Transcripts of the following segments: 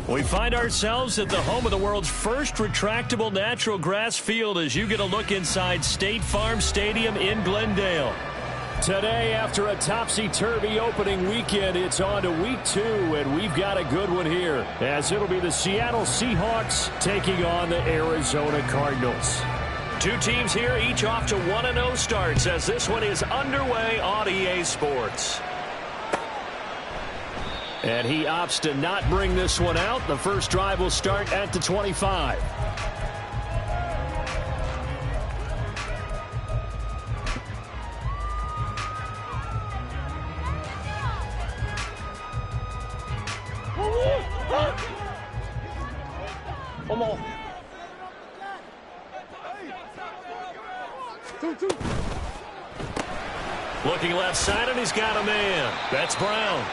We find ourselves at the home of the world's first retractable natural grass field as you get a look inside State Farm Stadium in Glendale. Today, after a topsy-turvy opening weekend, it's on to week 2, and we've got a good one here, as it'll be the Seattle Seahawks taking on the Arizona Cardinals. Two teams here, each off to 1-0 starts, as this one is underway on EA Sports. And he opts to not bring this one out. The first drive will start at the 25. Looking left side, and he's got a man. That's Brown.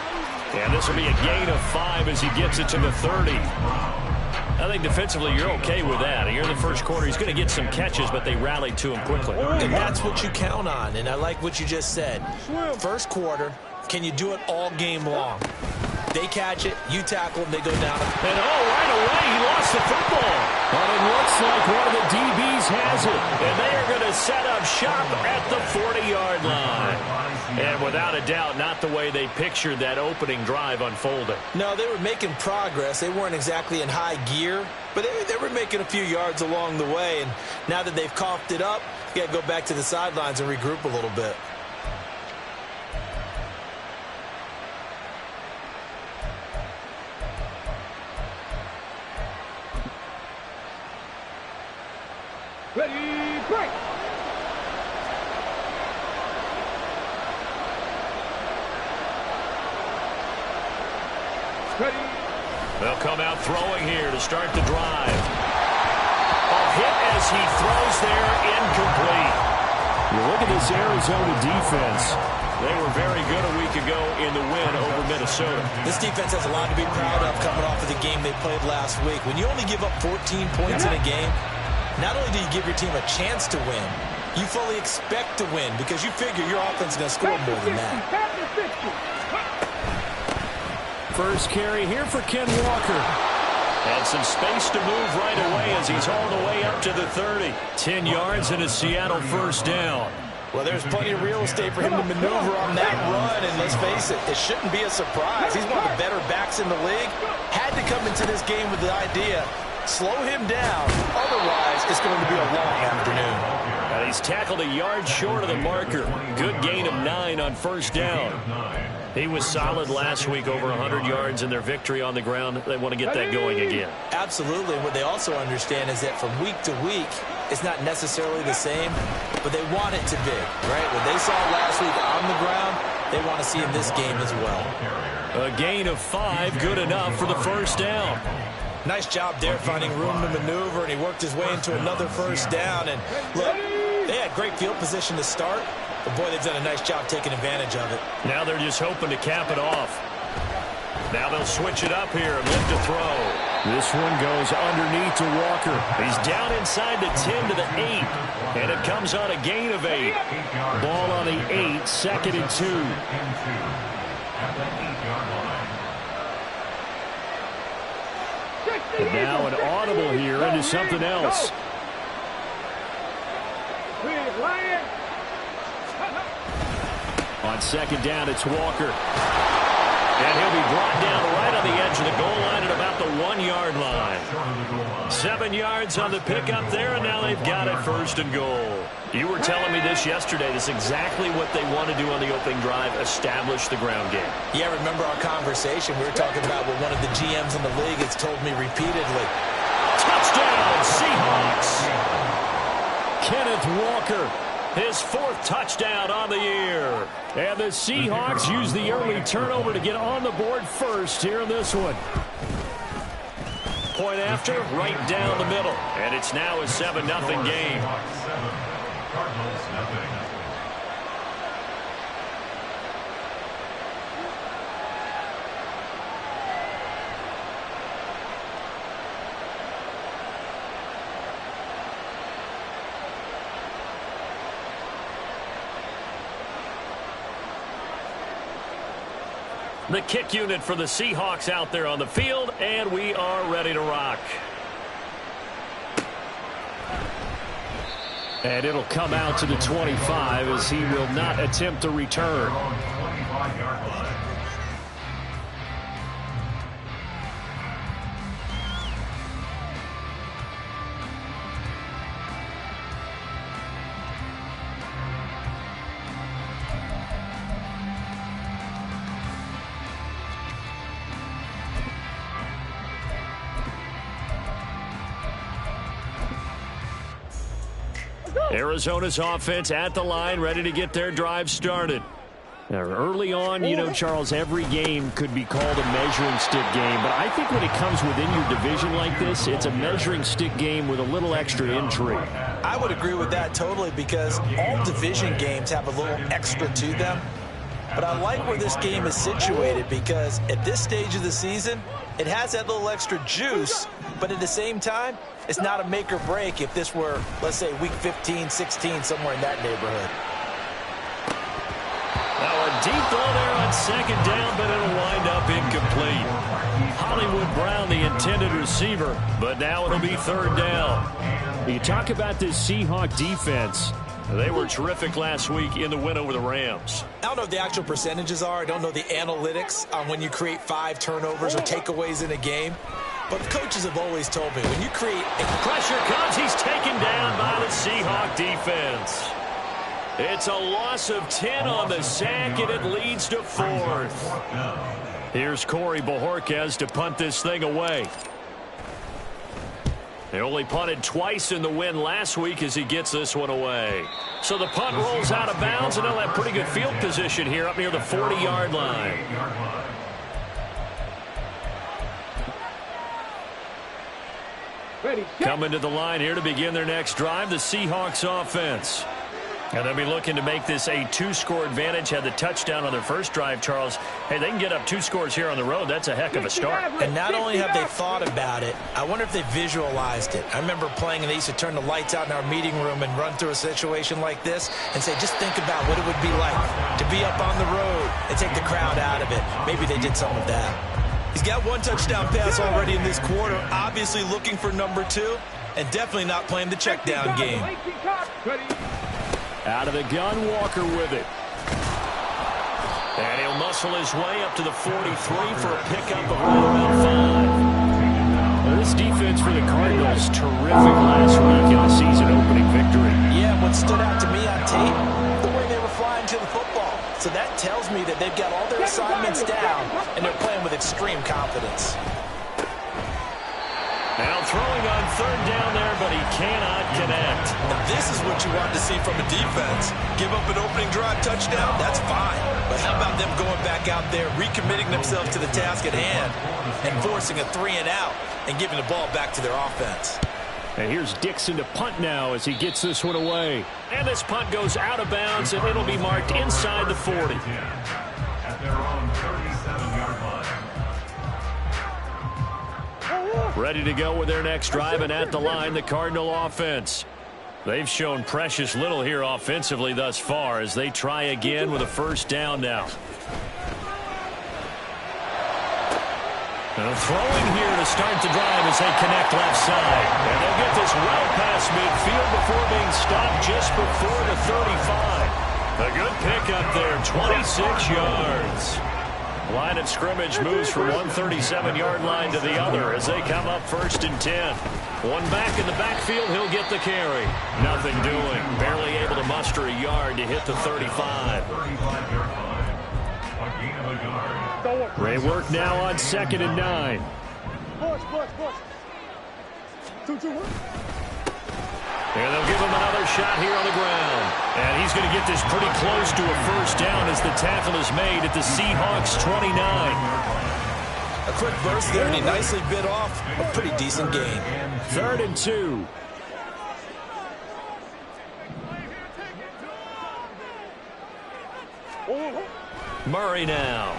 And this will be a gain of 5 as he gets it to the 30. I think defensively you're okay with that. Here in the first quarter, he's going to get some catches, but they rallied to him quickly. And that's what you count on, and I like what you just said. First quarter, can you do it all game long? They catch it, you tackle, and they go down. And right away, he lost the football. But it looks like one of the DBs has it. And they are going to set up shop at the 40-yard line. And without a doubt, not the way they pictured that opening drive unfolding. No, they were making progress. They weren't exactly in high gear, but they were making a few yards along the way. And now that they've coughed it up, you got to go back to the sidelines and regroup a little bit. Ready, break! Ready. They'll come out throwing here to start the drive. A hit as he throws there, incomplete. You look at this Arizona defense. They were very good a week ago in the win over Minnesota. This defense has a lot to be proud of coming off of the game they played last week. When you only give up 14 points in a game, not only do you give your team a chance to win, you fully expect to win because you figure your offense is going to score more than that. First carry here for Ken Walker. And some space to move right away as he's hauled away up to the 30. 10 yards and a Seattle first down. Well, there's plenty of real estate for him to maneuver on that run, and let's face it, it shouldn't be a surprise. He's one of the better backs in the league. Had to come into this game with the idea, slow him down, otherwise it's going to be a long afternoon. And he's tackled a yard short of the marker. Good gain of 9 on first down. He was solid last week, over 100 yards in their victory on the ground. They want to get that going again. Absolutely. What they also understand is that from week to week, it's not necessarily the same, but they want it to be, right? What they saw last week on the ground, they want to see in this game as well. A gain of 5, good enough for the first down. Nice job there finding room to maneuver, and he worked his way into another first down. And look, they had great field position to start, but boy, they've done a nice job taking advantage of it. Now they're just hoping to cap it off. Now they'll switch it up here and lift a throw. This one goes underneath to Walker. He's down inside the 10 to the 8. And it comes on a gain of 8. Ball on the 8, 2nd and 2. And now an audible here into something else. On 2nd down, it's Walker. And he'll be brought down right on the edge of the goal line at about the 1-yard line. 7 yards on the pickup there, and now they've got it 1st and goal. You were telling me this yesterday. This is exactly what they want to do on the opening drive, establish the ground game. Yeah, remember our conversation. We were talking about what one of the GMs in the league has told me repeatedly. Touchdown, Seahawks! Kenneth Walker. His 4th touchdown on the year. And the Seahawks use the early turnover to get on the board first here in this one. Point after, right down the middle. And it's now a 7-0 game. Cardinals, nothing. The kick unit for the Seahawks out there on the field, and we are ready to rock. And it'll come out to the 25 as he will not attempt to return. Arizona's offense at the line, ready to get their drive started. Now, early on, you know, Charles, every game could be called a measuring stick game, but I think when it comes within your division like this, it's a measuring stick game with a little extra intrigue. I would agree with that totally, because all division games have a little extra to them. But I like where this game is situated, because at this stage of the season, it has that little extra juice, but at the same time, it's not a make or break if this were, let's say, week 15, 16, somewhere in that neighborhood. Now a deep ball there on second down, but it'll wind up incomplete. Hollywood Brown, the intended receiver, but now it'll be third down. You talk about this Seahawk defense. They were terrific last week in the win over the Rams. I don't know what the actual percentages are. I don't know the analytics on when you create 5 turnovers or takeaways in a game. But coaches have always told me, when you create... Pressure comes. He's taken down by the Seahawk defense. It's a loss of 10 on the sack, and it leads to 4th. Here's Corey Bojorquez to punt this thing away. They only punted twice in the win last week as he gets this one away. So the punt rolls out of bounds, and they'll have pretty good field position here up near the 40-yard line. Coming to the line here to begin their next drive, the Seahawks offense. And they'll be looking to make this a 2-score advantage. Had the touchdown on their first drive, Charles. Hey, they can get up 2 scores here on the road. That's a heck of a start. And not only have they thought about it, I wonder if they visualized it. I remember playing, and they used to turn the lights out in our meeting room and run through a situation like this and say, just think about what it would be like to be up on the road and take the crowd out of it. Maybe they did some of that. He's got 1 touchdown pass already in this quarter, obviously looking for number 2, and definitely not playing the check down game. Out of the gun, Walker with it. And he'll muscle his way up to the 43 for a pickup of right around 5. Well, this defense for the Cardinals, terrific last week in the season-opening victory. Yeah, what stood out to me on tape, the way they were flying to the football. So that tells me that they've got all their assignments down, and they're playing with extreme confidence. Now throwing on third down there, but he cannot connect. And this is what you want to see from a defense. Give up an opening drive touchdown, that's fine. But how about them going back out there, recommitting themselves to the task at hand, and forcing a 3-and-out, and giving the ball back to their offense. And here's Dixon to punt now as he gets this one away. And this punt goes out of bounds, and it'll be marked inside the 40. At their own 37-yard line. Ready to go with their next drive, and at the line, the Cardinal offense. They've shown precious little here offensively thus far as they try again with a first down now. And throwing here to start the drive as they connect left side. And they'll get this well past midfield before being stopped just before the 35. A good pickup there, 26 yards. Line of scrimmage moves from one 37-yard line to the other as they come up 1st and 10. One back in the backfield, he'll get the carry. Nothing doing. Barely able to muster a yard to hit the 35. They work now on 2nd and 9. And they'll give him another shot here on the ground. And he's going to get this pretty close to a first down as the tackle is made at the Seahawks 29. A quick burst there, and he nicely bit off a pretty decent gain. 3rd and 2. Murray now.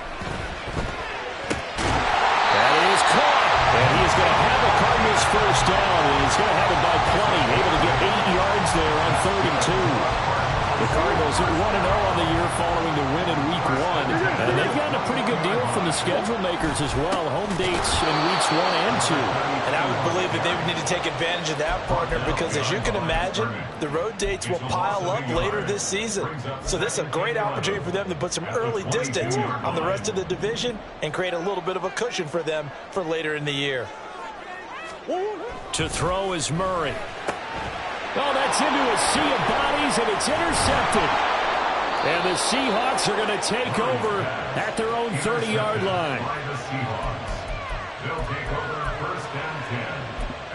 That is caught. And he is going to have the Cardinals first down, and he's going to have it by 20. Able to get 8 yards there on 3rd and 2. The Cardinals are 1-0 on the year following the win in Week 1. And they've gotten a pretty good deal from the schedule makers as well. Home dates in Weeks 1 and 2. And I would believe that they would need to take advantage of that, partner, because as you can imagine, the road dates will pile up later this season. So this is a great opportunity for them to put some early distance on the rest of the division and create a little bit of a cushion for them for later in the year. To throw is Murray. Oh, that's into a sea of bodies, and it's intercepted. And the Seahawks are going to take over at their own 30-yard line. The Seahawks. They'll take over first and 10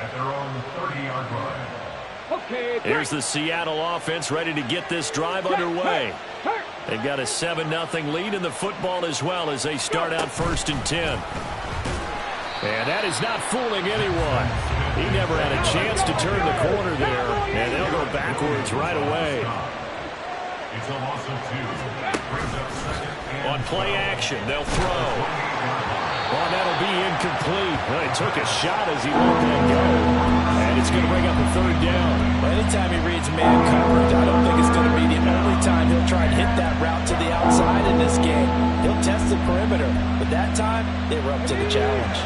at their own 30-yard line. Here's the Seattle offense ready to get this drive underway. They've got a 7-0 lead in the football as well as they start out first and 10. And that is not fooling anyone. He never had a chance to turn the corner there, and they'll go backwards right away. It's a loss of 2. Brings up second and On play action, they'll throw. Oh, that'll be incomplete. Well, he took a shot as he let that go. And it's going to bring up a third down. Well, anytime he reads man coverage, I don't think it's going to be the only time he'll try and hit that route to the outside in this game. He'll test the perimeter, but that time they were up to the challenge.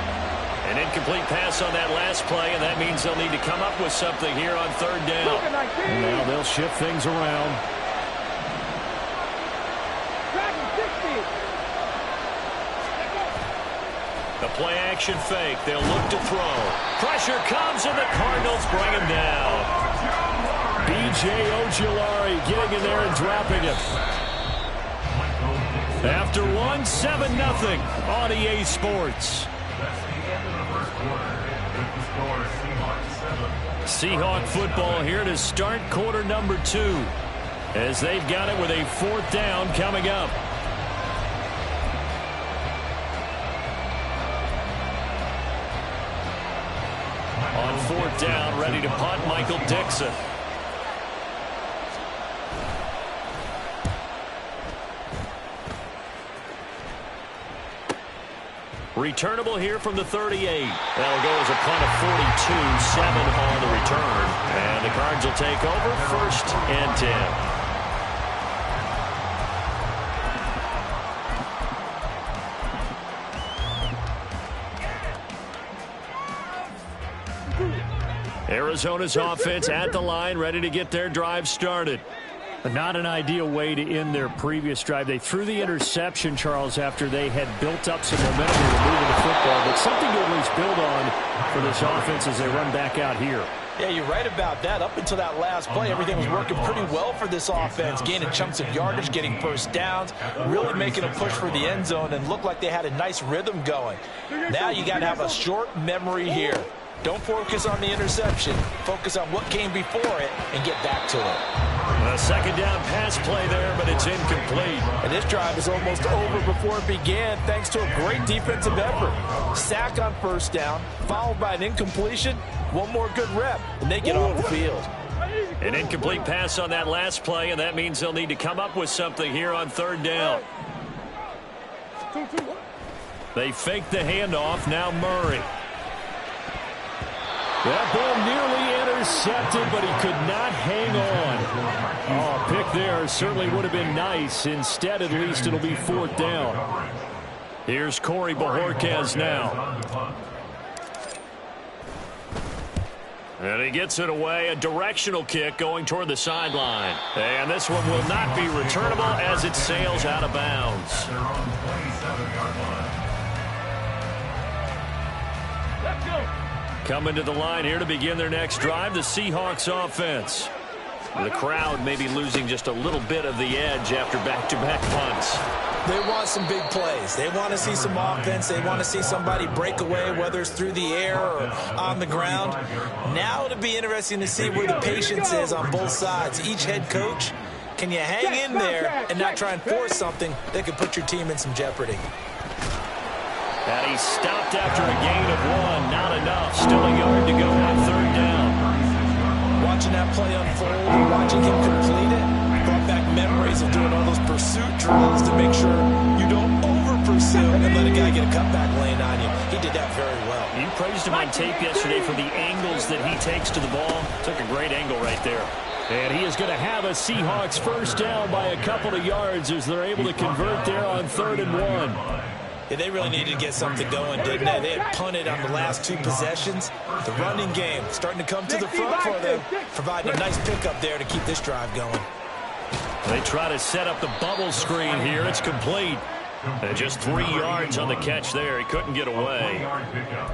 An incomplete pass on that last play, and that means they'll need to come up with something here on third down. Now they'll shift things around. The play action fake. They'll look to throw. Pressure comes, and the Cardinals bring him down. B.J. Ojulari getting in there and dropping it. After one, 7-0 on EA Sports. Seahawk football here to start quarter number 2 as they've got it with a fourth down coming up. On fourth down, ready to punt, Michael Dixon. Returnable here from the 38. That'll go as a punt of 42, 7 on the return. And the Cards will take over first and 10. Arizona's offense at the line, ready to get their drive started. Not an ideal way to end their previous drive. They threw the interception, Charles, after they had built up some momentum in moving the football, but something to at least build on for this offense as they run back out here. Yeah, you're right about that. Up until that last play, everything was working pretty well for this offense, gaining chunks of yardage, getting first downs, really making a push for the end zone, and looked like they had a nice rhythm going. Now you got to have a short memory here. Don't focus on the interception. Focus on what came before it and get back to it. A second down pass play there, but it's incomplete. And this drive is almost over before it began thanks to a great defensive effort. Sack on first down, followed by an incompletion. One more good rep, and they get off the field. An incomplete pass on that last play, and that means they'll need to come up with something here on third down. They fake the handoff. Now Murray. That ball nearly intercepted, but he could not hang on. Oh, pick there certainly would have been nice. Instead, at least, it'll be fourth down. Here's Corey Bojorquez now. And he gets it away. A directional kick going toward the sideline. And this one will not be returnable as it sails out of bounds. Coming to the line here to begin their next drive, the Seahawks offense. The crowd may be losing just a little bit of the edge after back-to-back punts. They want some big plays. They want to see some offense. They want to see somebody break away, whether it's through the air or on the ground. Now it'll be interesting to see where the patience is on both sides. Each head coach, can you hang in there and not try and force something that could put your team in some jeopardy? And he stopped after a gain of 1. Not enough. Still a yard to go on third down. Watching that play unfold, watching him complete it, brought back memories of doing all those pursuit drills to make sure you don't over-pursue and let a guy get a cutback lane on you. He did that very well. You praised him on tape yesterday for the angles that he takes to the ball. Took a great angle right there. And he is going to have a Seahawks first down by a couple of yards as they're able to convert there on 3rd and 1. Yeah, they really needed to get something going, didn't they? They had punted on the last 2 possessions. The running game starting to come to the front for them, providing a nice pickup there to keep this drive going. They try to set up the bubble screen here. It's complete. And just 3 yards on the catch there. He couldn't get away.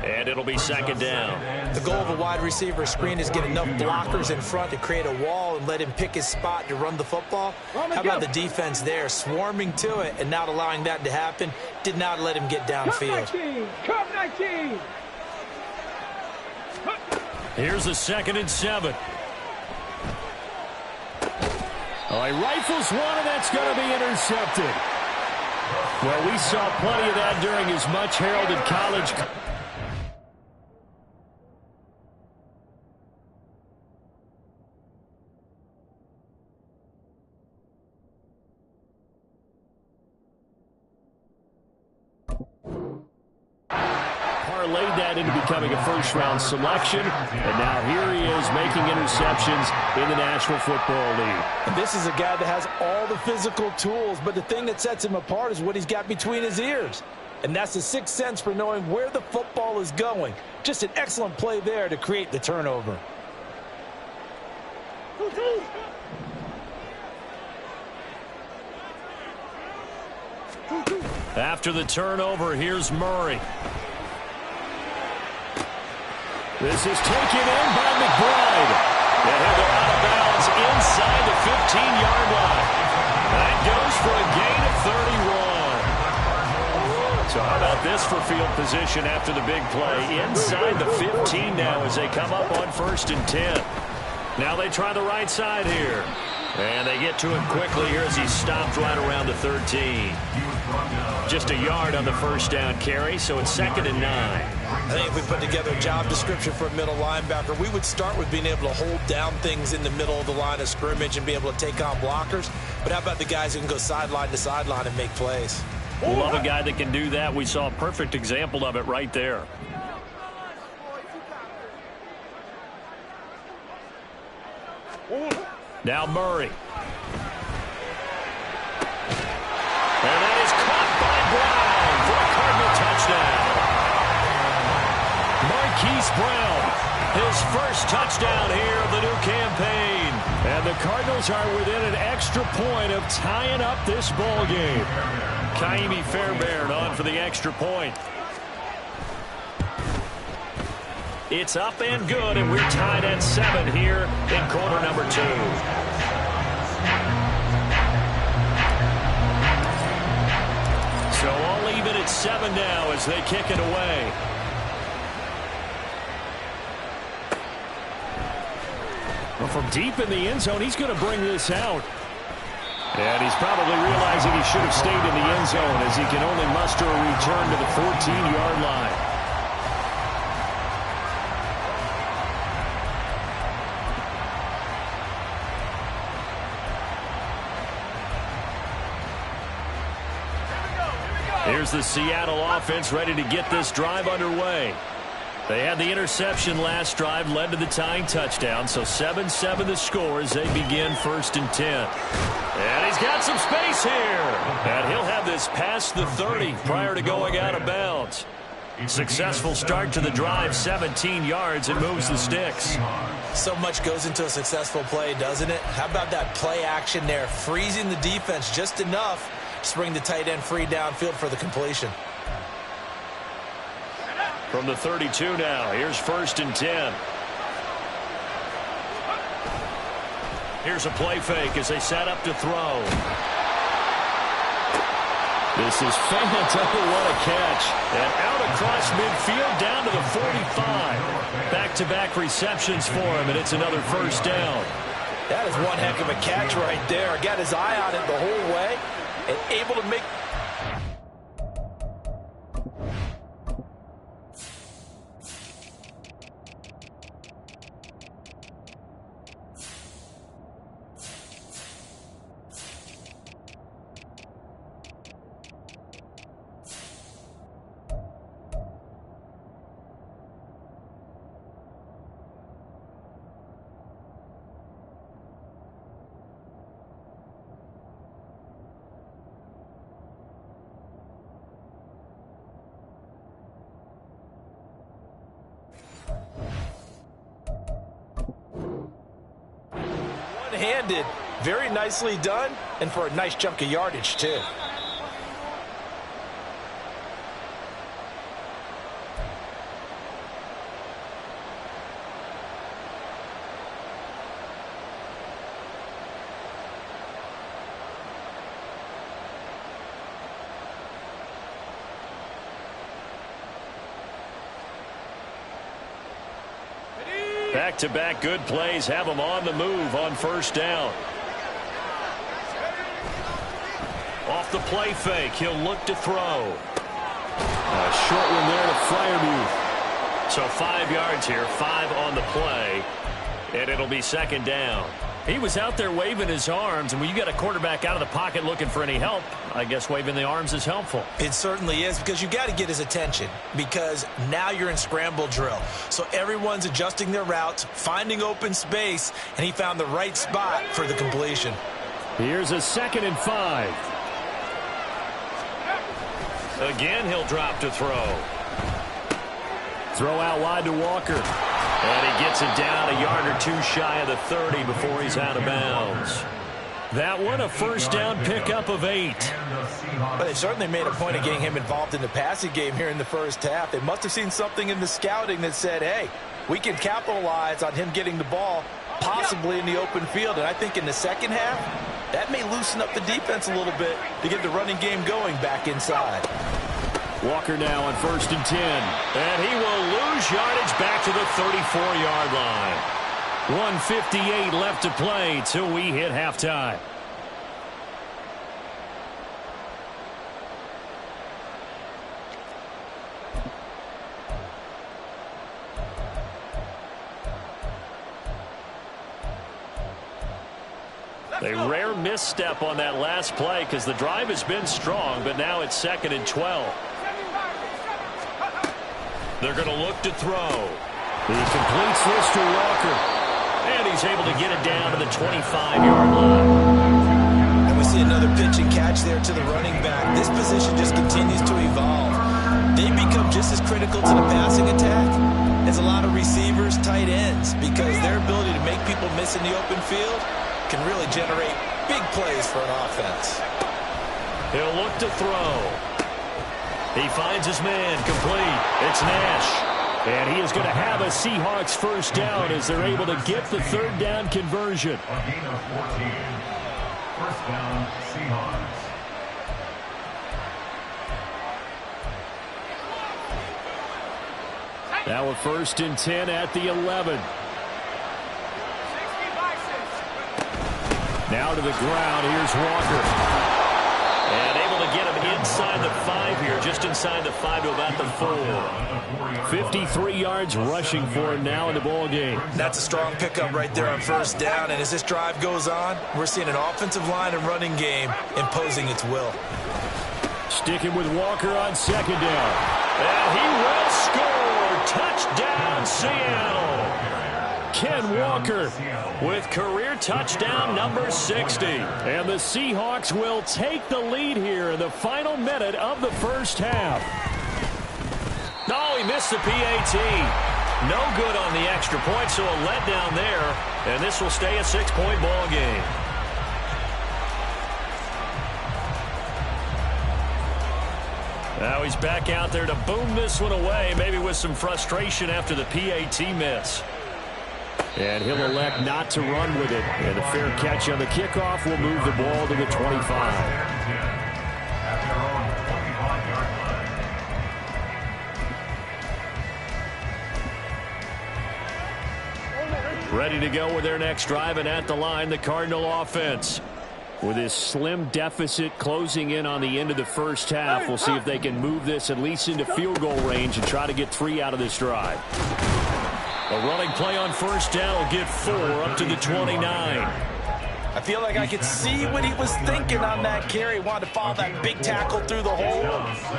And it'll be 2nd down. The goal of a wide receiver screen is get enough blockers in front to create a wall and let him pick his spot to run the football. How about the defense there, swarming to it and not allowing that to happen? Did not let him get downfield. Here's the 2nd and 7. Oh, he rifles one, and that's going to be intercepted. Well, we saw plenty of that during his much-heralded college. Parlayed that into becoming a first-round selection, and now here he is making interceptions in the National Football League. And this is a guy that has all the physical tools, but the thing that sets him apart is what he's got between his ears. And that's the 6th sense for knowing where the football is going. Just an excellent play there to create the turnover. After the turnover, here's Murray. This is taken in by McBride. And they're out of bounds inside the 15-yard line. That goes for a gain of 31. So how about this for field position after the big play? Inside the 15 now as they come up on 1st and 10. Now they try the right side here. And they get to him quickly here as he stopped right around the 13. Just a yard on the first down carry, so it's 2nd and 9. I think if we put together a job description for a middle linebacker, we would start with being able to hold down things in the middle of the line of scrimmage and be able to take on blockers. But how about the guys who can go sideline to sideline and make plays? Love a guy that can do that. We saw a perfect example of it right there. Now Murray. And that is caught by Brown for a Cardinal touchdown. Marquise Brown, his first touchdown here of the new campaign. And the Cardinals are within an extra point of tying up this ball game. Kaimi Fairbairn on for the extra point. It's up and good, and we're tied at 7 here in quarter number 2. So all even at 7 now as they kick it away. Well, from deep in the end zone, he's going to bring this out. And he's probably realizing he should have stayed in the end zone as he can only muster a return to the 14-yard line. Here's the Seattle offense ready to get this drive underway. They had the interception last drive, led to the tying touchdown, so 7-7 the score as they begin 1st and 10. And he's got some space here. And he'll have this past the 30 prior to going out of bounds. Successful start to the drive, 17 yards, and moves the sticks. So much goes into a successful play, doesn't it? How about that play action there, freezing the defense just enough to bring the tight end free downfield for the completion. From the 32 now, here's 1st and 10. Here's a play fake as they set up to throw. This is fantastic. What a catch. And out across midfield down to the 45. Back-to-back receptions for him, and it's another first down. That is one heck of a catch right there. Got his eye on it the whole way and able to make... one-handed. Very nicely done, and for a nice chunk of yardage, too. Back-to-back good plays have him on the move on first down. Off the play fake, he'll look to throw. A short one there to Freiermuth. So 5 yards here, 5 on the play, and it'll be second down. He was out there waving his arms, and when you got a quarterback out of the pocket looking for any help, I guess waving the arms is helpful. It certainly is, because you got to get his attention, because now you're in scramble drill. So everyone's adjusting their routes, finding open space, and he found the right spot for the completion. Here's a 2nd and 5. Again, he'll drop to throw. Throw out wide to Walker. And he gets it down a yard or 2 shy of the 30 before he's out of bounds. That one a first down pickup of 8. But they certainly made a point of getting him involved in the passing game here in the first half. They must have seen something in the scouting that said, hey, we can capitalize on him getting the ball possibly in the open field. And I think in the second half, that may loosen up the defense a little bit to get the running game going back inside. Walker now on 1st and 10. And he will lose yardage back to the 34-yard line. 1:58 left to play till we hit halftime. A rare misstep on that last play because the drive has been strong, but now it's 2nd and 12. They're going to look to throw. He completes this to Walker. And he's able to get it down to the 25-yard line. And we see another pitch and catch there to the running back. This position just continues to evolve. They become just as critical to the passing attack as a lot of receivers, tight ends, because their ability to make people miss in the open field can really generate big plays for an offense. He'll look to throw. He finds his man complete. It's Nash. And he is going to have a Seahawks first down as they're able to get the 3rd down conversion. A gain of 14. First down, Seahawks. Now a 1st and 10 at the 11. Now to the ground. Here's Walker. And able to get him inside the 5 here, just inside the 5 to about the 4. 53 yards rushing for him now in the ball game. That's a strong pickup right there on first down. And as this drive goes on, we're seeing an offensive line and running game imposing its will. Sticking with Walker on 2nd down. And he will score. Touchdown, Seattle. Ken Walker with career touchdown number 60. And the Seahawks will take the lead here in the final minute of the first half. No, he missed the PAT. No good on the extra point, so a letdown there. And this will stay a 6-point ball game. Now he's back out there to boom this one away, maybe with some frustration after the PAT miss. And he'll elect not to run with it. And a fair catch on the kickoff will move the ball to the 25. Ready to go with their next drive, and at the line, the Cardinal offense. With this slim deficit closing in on the end of the first half, we'll see if they can move this at least into field goal range and try to get 3 out of this drive. A running play on first down will get 4 up to the 29. I feel like I could see what he was thinking on that carry. Wanted to follow that big tackle through the hole.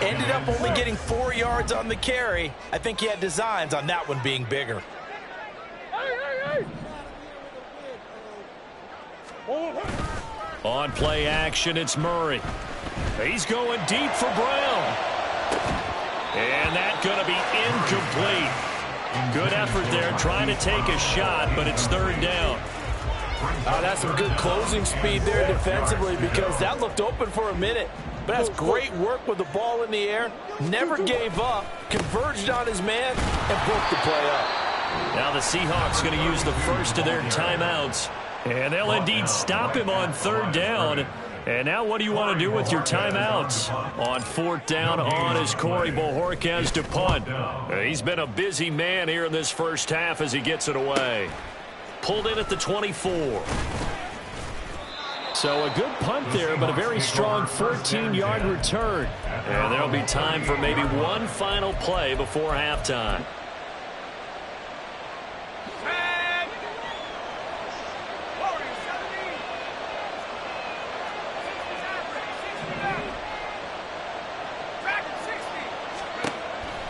Ended up only getting 4 yards on the carry. I think he had designs on that one being bigger. On play action, it's Murray. He's going deep for Brown. And that's going to be incomplete. Good effort there trying to take a shot, but it's 3rd down. That's some good closing speed there defensively because that looked open for a minute. But that's great work with the ball in the air. Never gave up, converged on his man, and broke the play up. Now the Seahawks going to use the first of their timeouts. And they'll indeed stop him on third down. And now what do you want to do with your timeouts? On fourth down on is Corey Bojorquez to punt. He's been a busy man here in this first half as he gets it away. Pulled in at the 24. So a good punt there, but a very strong 14-yard return. And there'll be time for maybe one final play before halftime.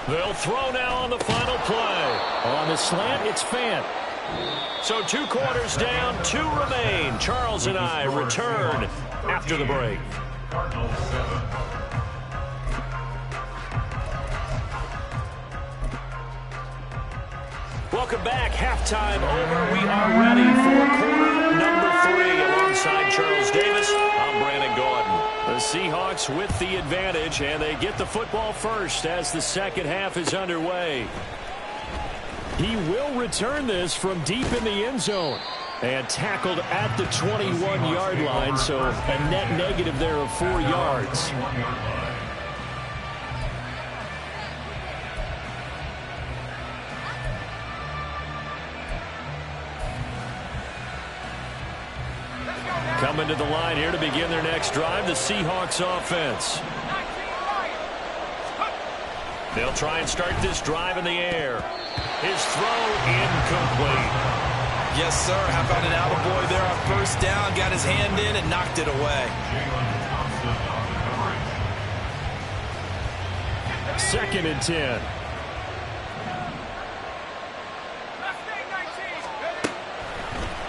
They'll throw now on the final play. On the slant, it's Fant. So 2 quarters down, 2 remain. Charles and I return after the break. Welcome back. Halftime over. We are ready for quarter number 3. Alongside Charles Davis, I'm Brandon Gordon. The Seahawks with the advantage, and they get the football first as the second half is underway. He will return this from deep in the end zone and tackled at the 21-yard line, so a net negative there of 4 yards. Coming to the line here to begin their next drive, the Seahawks offense. They'll try and start this drive in the air. His throw incomplete. Yes, sir. How about an attaboy there on first down? Got his hand in and knocked it away. Second and 10.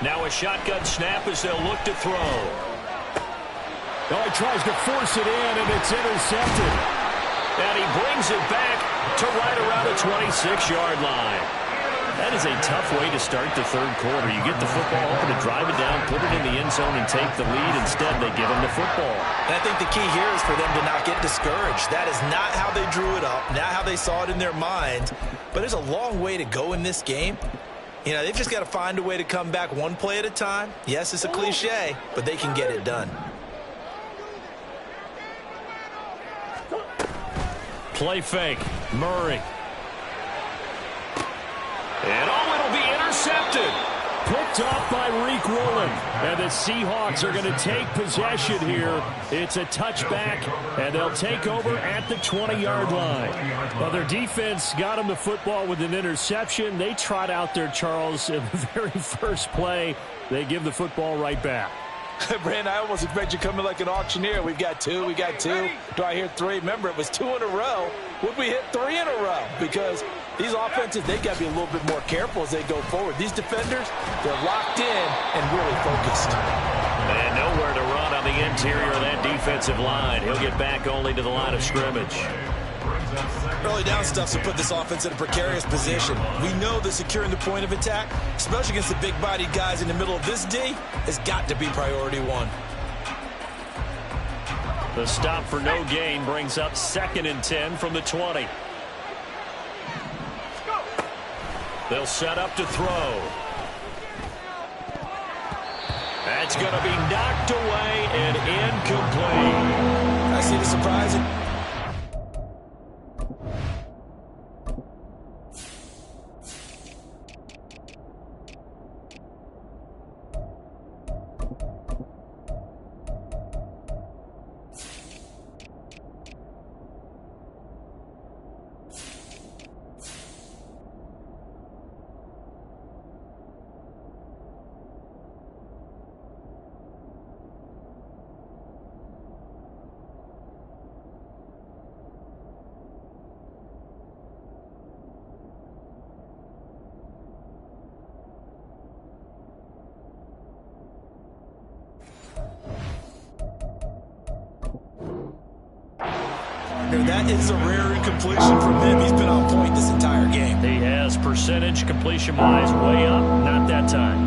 Now a shotgun snap as they'll look to throw. Oh, he tries to force it in, and it's intercepted. And he brings it back to right around the 26-yard line. That is a tough way to start the third quarter. You get the football open to drive it down, put it in the end zone, and take the lead. Instead, they give him the football. And I think the key here is for them to not get discouraged. That is not how they drew it up, not how they saw it in their mind. But there's a long way to go in this game. You know, they've just got to find a way to come back one play at a time. Yes, it's a cliche, but they can get it done. Play fake. Murray. And it'll be intercepted. Picked off by Reek Woolen. And the Seahawks are going to take possession here. It's a touchback, and they'll take over at the 20-yard line. Well, their defense got them the football with an interception. They trot out there, Charles, in the very first play. They give the football right back. Brandon, I almost expect you coming like an auctioneer. We've got two. Do I hear 3? Remember, it was 2 in a row. Would we hit 3 in a row? Because these offenses, they got to be a little bit more careful as they go forward. These defenders, they're locked in and really focused. And nowhere to run on the interior of that defensive line. He'll get back only to the line of scrimmage. Early down stuff to put this offense in a precarious position. We know that securing the point of attack, especially against the big-bodied guys in the middle of this D, has got to be priority 1. The stop for no gain brings up 2nd and 10 from the 20. They'll set up to throw. That's going to be knocked away and incomplete. I see the surprising. That is a rare incompletion from him. He's been on point this entire game. He has percentage completion-wise way up. Not that time.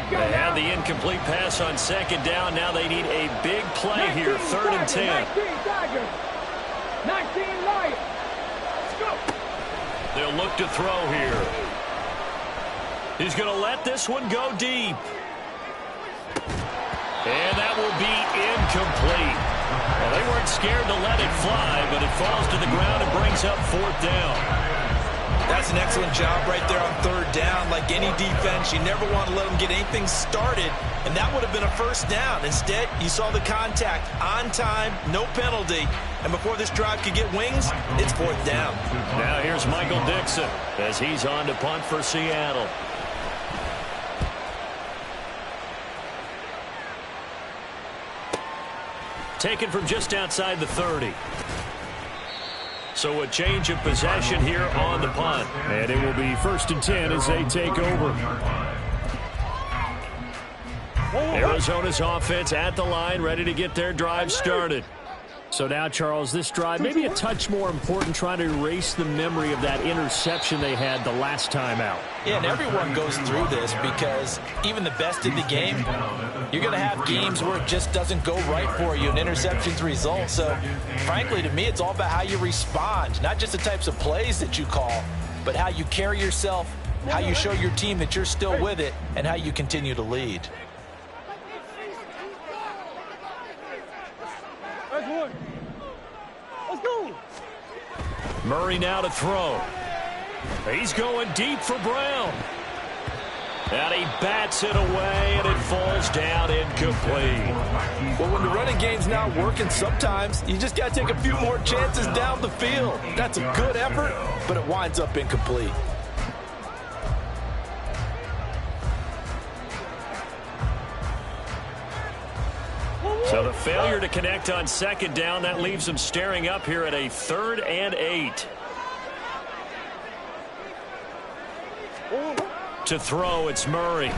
They had the incomplete pass on second down. Now they need a big play here, 3rd and 10. 19 Lions. They'll look to throw here. He's going to let this one go deep. And that will be incomplete. Well, they weren't scared to let it fly, but it falls to the ground and brings up 4th down. That's an excellent job right there on 3rd down. Like any defense, you never want to let them get anything started, and that would have been a 1st down. Instead, you saw the contact on time, no penalty, and before this drive could get wings, it's 4th down. Now here's Michael Dixon as he's on to punt for Seattle. Taken from just outside the 30. So a change of possession here on the punt. And it will be 1st and 10 as they take over. Arizona's offense at the line, ready to get their drive started. So now, Charles, this drive maybe a touch more important, trying to erase the memory of that interception they had the last time out. Yeah, and everyone goes through this because even the best in the game, you're going to have games where it just doesn't go right for you and interceptions result. So, frankly, to me, it's all about how you respond, not just the types of plays that you call, but how you carry yourself, how you show your team that you're still with it, and how you continue to lead. Let's go. Murray now to throw. He's going deep for Brown. And he bats it away, and it falls down incomplete. Well, when the running game's not working, sometimes you just got to take a few more chances down the field. That's a good effort, but it winds up incomplete. So the failure to connect on second down, that leaves them staring up here at a 3rd and 8. To throw, it's Murray.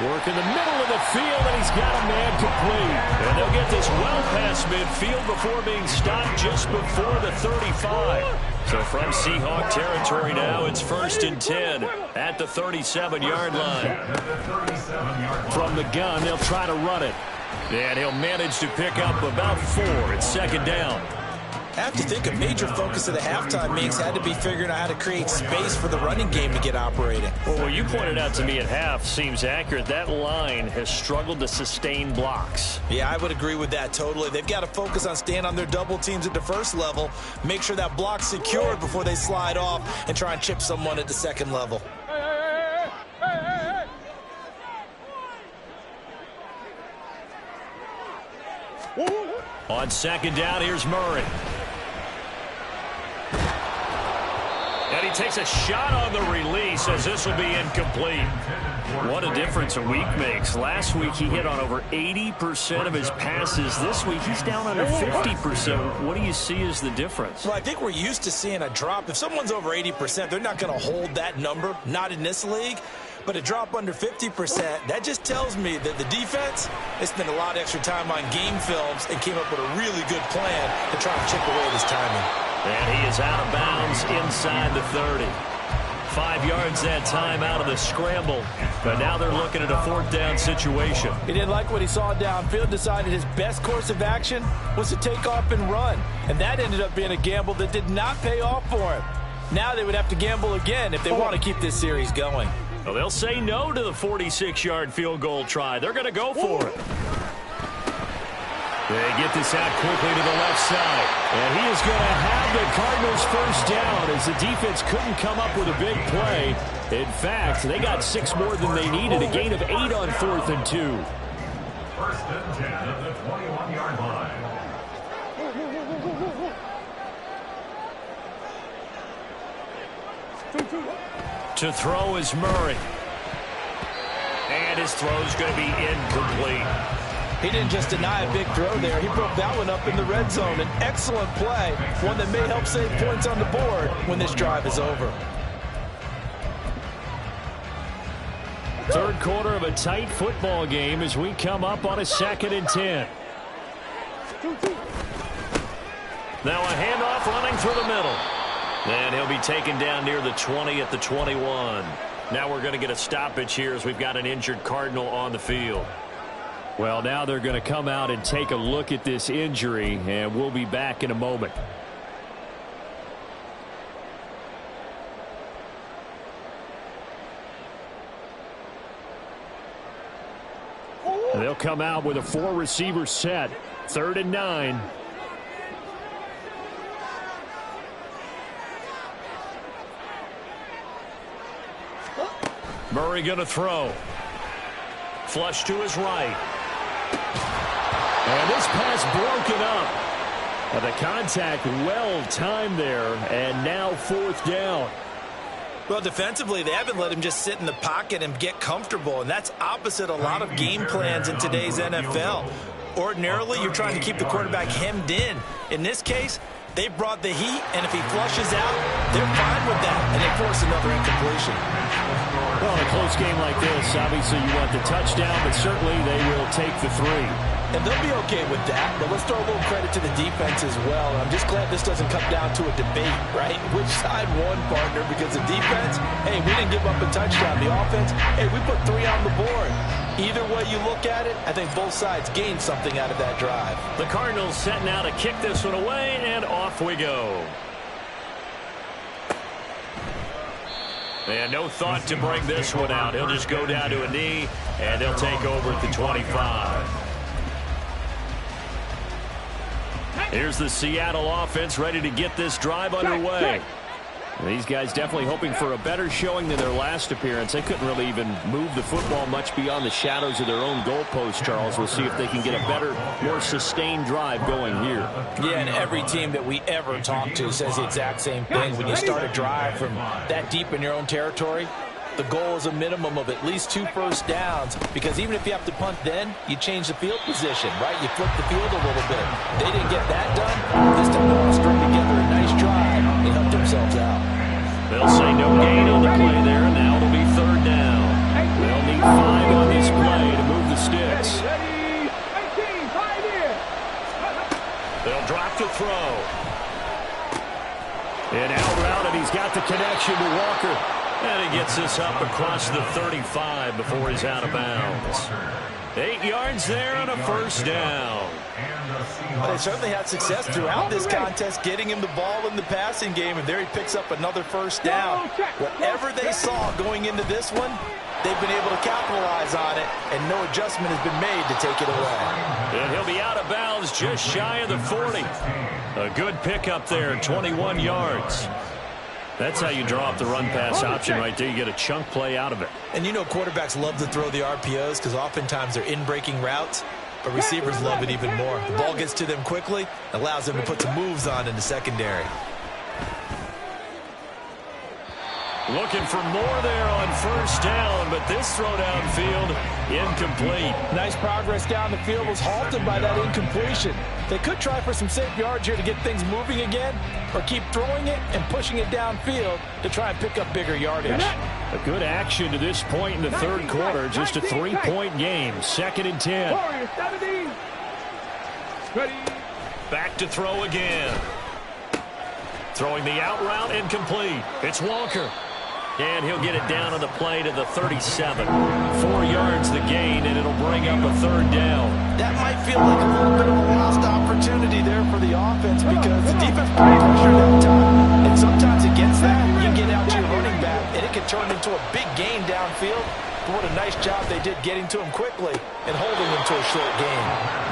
Work in the middle of the field, and he's got a man complete. And they'll get this well past midfield before being stopped just before the 35. So from Seahawk territory now, it's 1st and 10 at the 37-yard line. From the gun, they'll try to run it. And he'll manage to pick up about 4. It's 2nd down. I have to think a major focus of the halftime mix had to be figuring out how to create space for the running game to get operating. Well, what you pointed out to me at half seems accurate. That line has struggled to sustain blocks. Yeah, I would agree with that totally. They've got to focus on staying on their double teams at the first level, make sure that block's secured before they slide off and try and chip someone at the second level. On second down, here's Murray. And he takes a shot on the release as this will be incomplete. What a difference a week makes. Last week he hit on over 80% of his passes. This week he's down under 50%. What do you see as the difference? Well, I think we're used to seeing a drop. If someone's over 80%, they're not going to hold that number, not in this league. But a drop under 50%, that just tells me that the defense has spent a lot of extra time on game films and came up with a really good plan to try and chip away this timing. And he is out of bounds inside the 30. 5 yards that time out of the scramble. But now they're looking at a 4th down situation. He didn't like what he saw downfield, decided his best course of action was to take off and run. And that ended up being a gamble that did not pay off for him. Now they would have to gamble again if they want to keep this series going. Well, they'll say no to the 46-yard field goal try. They're going to go for it. They get this out quickly to the left side. And he is going to have the Cardinals 1st down as the defense couldn't come up with a big play. In fact, they got 6 more than they needed, a gain of 8 on 4th and 2. 1st and 10 at the 21-yard line. To throw is Murray. And his throw's going to be incomplete. He didn't just deny a big throw there. He broke that one up in the red zone. An excellent play, one that may help save points on the board when this drive is over. 3rd quarter of a tight football game as we come up on a 2nd and 10. Now a handoff running through the middle. And he'll be taken down near the 20 at the 21. Now we're going to get a stoppage here as we've got an injured Cardinal on the field. Well, now they're going to come out and take a look at this injury, and we'll be back in a moment. They'll come out with a 4-receiver set. 3rd and 9. Murray going to throw. Flush to his right. And this pass broken up. The contact well timed there, and now 4th down. Well, defensively, they haven't let him just sit in the pocket and get comfortable, and that's opposite a lot of game plans in today's NFL. Ordinarily, you're trying to keep the quarterback hemmed in. In this case, they brought the heat, and if he flushes out, they're fine with that, and they force another incompletion. Well, in a close game like this, obviously you want the touchdown, but certainly they will take the 3. And they'll be okay with that, but let's throw a little credit to the defense as well. And I'm just glad this doesn't come down to a debate, right? Which side won, partner? Because the defense, hey, we didn't give up a touchdown. The offense, hey, we put 3 on the board. Either way you look at it, I think both sides gained something out of that drive. The Cardinals setting out to kick this one away, and off we go. And no thought to bring this one out. He'll just go down to a knee, and they'll take over at the 25. Here's the Seattle offense ready to get this drive underway. These guys definitely hoping for a better showing than their last appearance. They couldn't really even move the football much beyond the shadows of their own goalpost, Charles. We'll see if they can get a better, more sustained drive going here. Yeah, and every team that we ever talk to says the exact same thing. When you start a drive from that deep in your own territory, the goal is a minimum of at least 2 first downs, because even if you have to punt then, you change the field position, right? You flip the field a little bit. They didn't get that done. This time they want to string together a nice drive and help themselves out. They'll say no gain on the play there. Now it'll be 3rd down. They'll need 5 on this play to move the sticks. They'll drop the throw. And out route, and he's got the connection to Walker. And he gets this up across the 35 before he's out of bounds. 8 yards there on a 1st down. Well, they certainly had success throughout this contest getting him the ball in the passing game, and there he picks up another 1st down. Whatever they saw going into this one, they've been able to capitalize on it, and no adjustment has been made to take it away. And he'll be out of bounds just shy of the 40. A good pickup there, 21 yards. That's how you draw up the run-pass option right there. You get a chunk play out of it. And you know quarterbacks love to throw the RPOs because oftentimes they're in-breaking routes, but receivers love it even more. The ball gets to them quickly, allows them to put some moves on in the secondary. Looking for more there on 1st down, but this throw downfield, incomplete. Nice progress down the field, was halted by that incompletion. They could try for some safe yards here to get things moving again, or keep throwing it and pushing it downfield to try and pick up bigger yardage. A good action to this point in the 3rd quarter, just a 3-point game, 2nd and 10. Back to throw again. Throwing the out route, incomplete. It's Walker. And he'll get it down on the play to the 37. 4 yards the gain, and it'll bring up a 3rd down. That might feel like a little bit of a lost opportunity there for the offense because the defense put pressure that time. And sometimes against that, you get out to your running back, and it can turn into a big gain downfield. But what a nice job they did getting to him quickly and holding him to a short gain.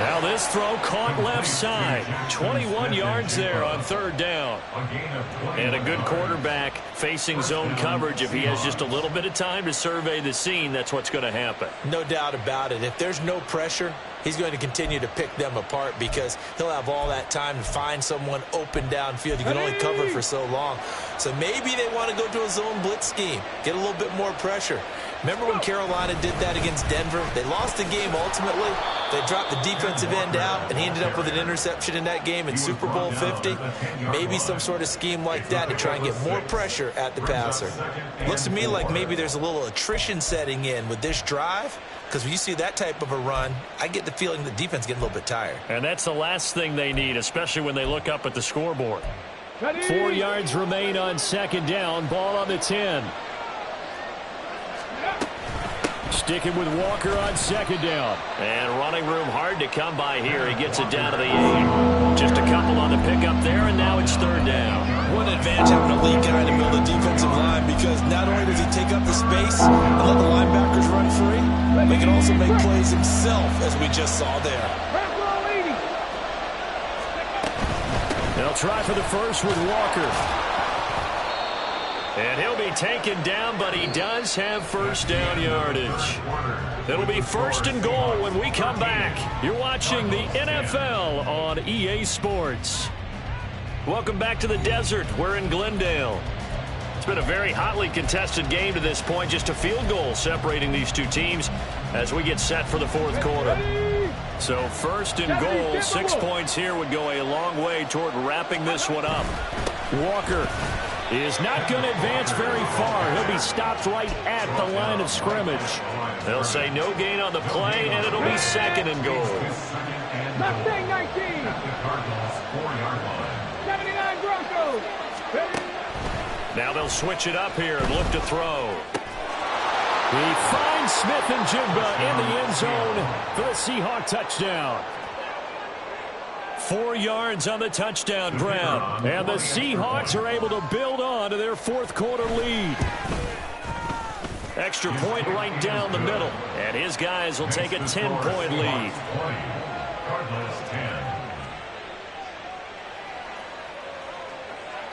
Now this throw caught left side. 21 yards there on 3rd down. And a good quarterback facing zone coverage. If he has just a little bit of time to survey the scene, that's what's going to happen. No doubt about it. If there's no pressure, he's going to continue to pick them apart because he'll have all that time to find someone open downfield. You can only cover for so long. So maybe they want to go to a zone blitz scheme, get a little bit more pressure. Remember when Carolina did that against Denver? They lost the game ultimately. They dropped the defensive end out, and he ended up with an interception in that game in Super Bowl 50. Maybe some sort of scheme like that to try and get more pressure at the passer. Looks to me like maybe there's a little attrition setting in with this drive, because when you see that type of a run, I get the feeling the defense getting a little bit tired. And that's the last thing they need, especially when they look up at the scoreboard. 4 yards remain on 2nd down. Ball on the 10. Sticking with Walker on second down. And running room hard to come by here. He gets it down to the 8. Just a couple on the pickup there, and now it's third down. What an advantage having a lead guy in the middle of the defensive line, because not only does he take up the space and let the linebackers run free, but he can also make plays himself, as we just saw there. They'll try for the first with Walker. And he'll be taken down, but he does have first down yardage. It'll be first and goal when we come back. You're watching the NFL on EA Sports. Welcome back to the desert. We're in Glendale. It's been a very hotly contested game to this point. Just a field goal separating these two teams as we get set for the fourth quarter. So first and goal, 6 points here would go a long way toward wrapping this one up. Walker is not going to advance very far. He'll be stopped right at the line of scrimmage. They'll say no gain on the play, and it'll be second and goal. 19. 79 Broncos. Now they'll switch it up here and look to throw. He finds Smith and Jigba in the end zone for the Seahawk touchdown. 4 yards on the touchdown grab. And the Seahawks are able to build on to their fourth quarter lead. Extra point right down the middle. And his guys will take a 10-point lead.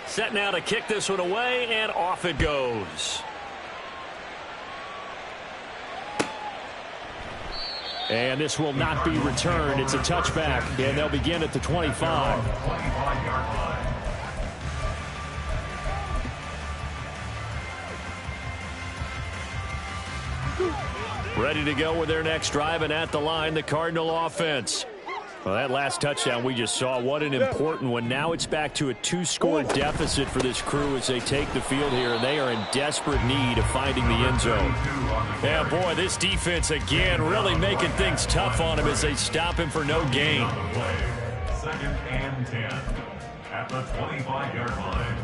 Set now to kick this one away, and off it goes. And this will not be returned. It's a touchback, and they'll begin at the 25. Ready to go with their next drive, and at the line, the Cardinal offense. Well, that last touchdown we just saw, what an important one. Now it's back to a 2-score deficit for this crew as they take the field here, and they are in desperate need of finding the end zone. Yeah, boy, this defense again really making things tough on him as they stop him for no gain. 2nd and 10 at the 25-yard line.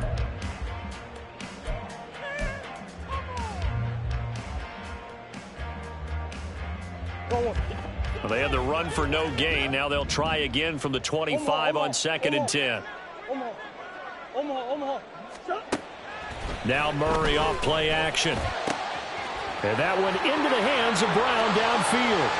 Well, they had the run for no gain. Now they'll try again from the 25 on 2nd and 10. Now Murray off play action. And that one into the hands of Brown downfield.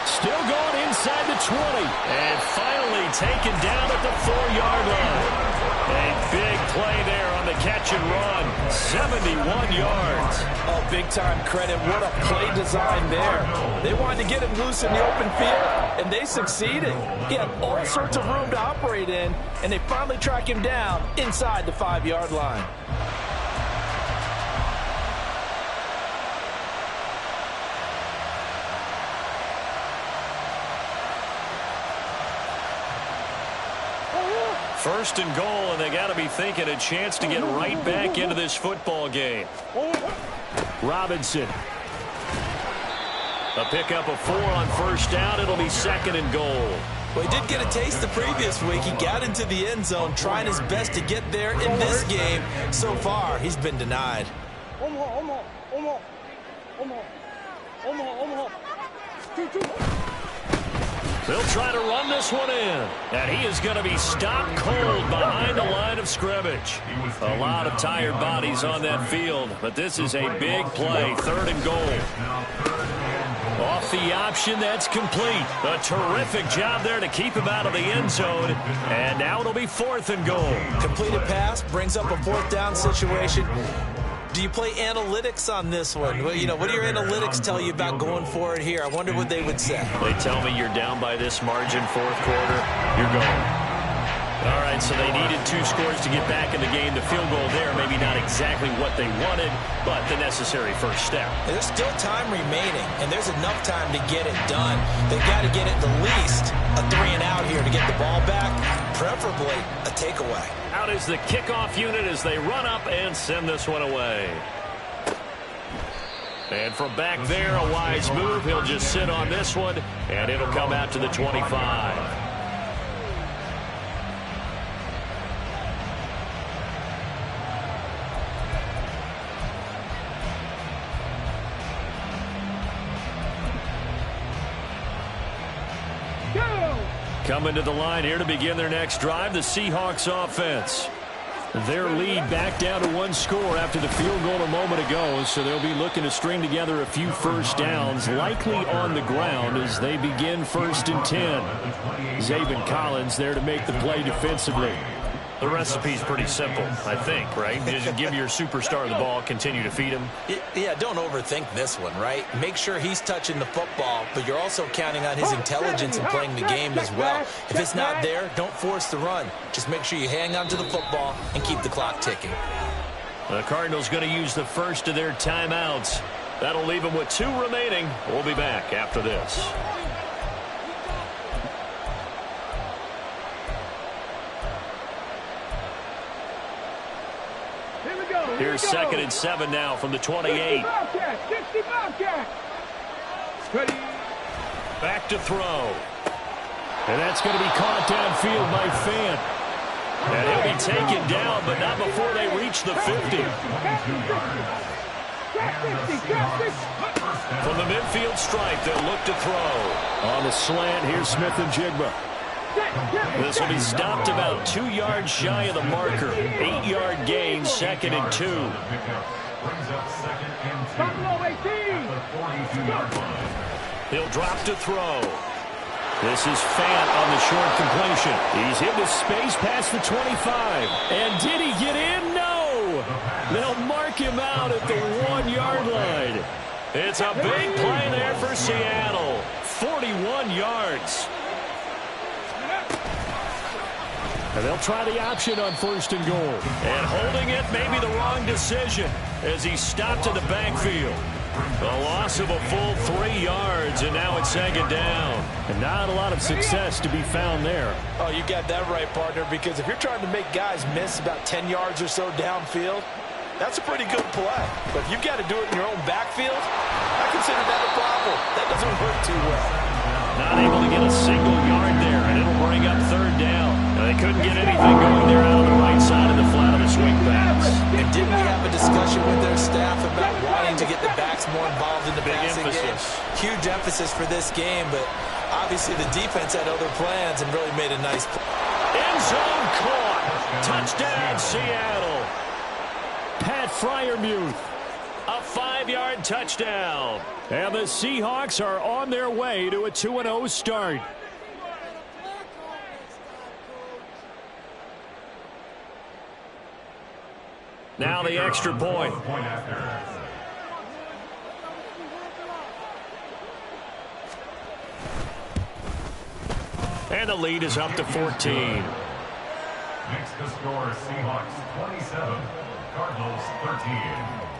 Still going inside the 20. And finally taken down at the 4-yard line. A big play there on the catch and run. 71 yards. Oh, big-time credit. What a play design there. They wanted to get him loose in the open field, and they succeeded. He had all sorts of room to operate in, and they finally track him down inside the 5-yard line. First and goal, and they got to be thinking a chance to get right back into this football game. Robinson. A pickup of 4 on first down. It'll be 2nd and goal. Well, he did get a taste the previous week. He got into the end zone, trying his best to get there in this game. So far, he's been denied. They'll try to run this one in. And he is going to be stopped cold behind the line of scrimmage. A lot of tired bodies on that field, but this is a big play. 3rd and goal. Off the option, that's complete. A terrific job there to keep him out of the end zone. And now it'll be 4th and goal. Completed pass brings up a 4th down situation. Do you play analytics on this one? Well, you know, what do your analytics tell you about going for it here? I wonder what they would say. They tell me you're down by this margin, 4th quarter, you're going. All right, so they needed 2 scores to get back in the game. The field goal there, maybe not exactly what they wanted, but the necessary first step. There's still time remaining, and there's enough time to get it done. They've got to get at the least a 3-and-out here to get the ball back, preferably a takeaway. Out is the kickoff unit as they run up and send this one away. And from back there, a wise move. He'll just sit on this one, and it'll come out to the 25. Coming to the line here to begin their next drive, the Seahawks offense. Their lead back down to one score after the field goal a moment ago, so they'll be looking to string together a few first downs, likely on the ground as they begin 1st and 10. Zaven Collins there to make the play defensively. The recipe's pretty simple, I think, right? Just give your superstar the ball, continue to feed him. Yeah, don't overthink this one, right? Make sure he's touching the football, but you're also counting on his intelligence in playing the game as well. If it's not there, don't force the run. Just make sure you hang on to the football and keep the clock ticking. The Cardinals going to use the first of their timeouts. That'll leave them with 2 remaining. We'll be back after this. Here's 2nd and 7 now from the 28. Back to throw. And that's going to be caught downfield by Fant. And he'll be taken down, but not before they reach the 50. From the midfield stripe, they'll look to throw. On the slant, here's Smith and Jigba. This will be stopped about 2 yards shy of the marker. 8-yard gain, 2nd and 2. He'll drop to throw. This is Fant on the short completion. He's into space past the 25. And did he get in? No! They'll mark him out at the 1-yard line. It's a big play there for Seattle. 41 yards. And they'll try the option on 1st and goal. And holding it may be the wrong decision as he stopped in the backfield. A loss of a full 3 yards, and now it's 2nd down. And not a lot of success to be found there. Oh, you got that right, partner, because if you're trying to make guys miss about 10 yards or so downfield, that's a pretty good play. But if you've got to do it in your own backfield, I consider that a problem. That doesn't work too well. Not able to get a single yard there, and it'll bring up 3rd down. Now, they couldn't get anything going there out on the right side of the flat of the swing pass. And didn't we have a discussion with their staff about wanting to get the backs more involved in the passing game? Huge emphasis for this game, but obviously the defense had other plans and really made a nice play. End zone caught. Touchdown, Seattle. Pat Freiermuth. A 5-yard touchdown. And the Seahawks are on their way to a 2-0 start. Now the extra point. And the lead is up to 14. Makes the score Seahawks 27, Cardinals 13.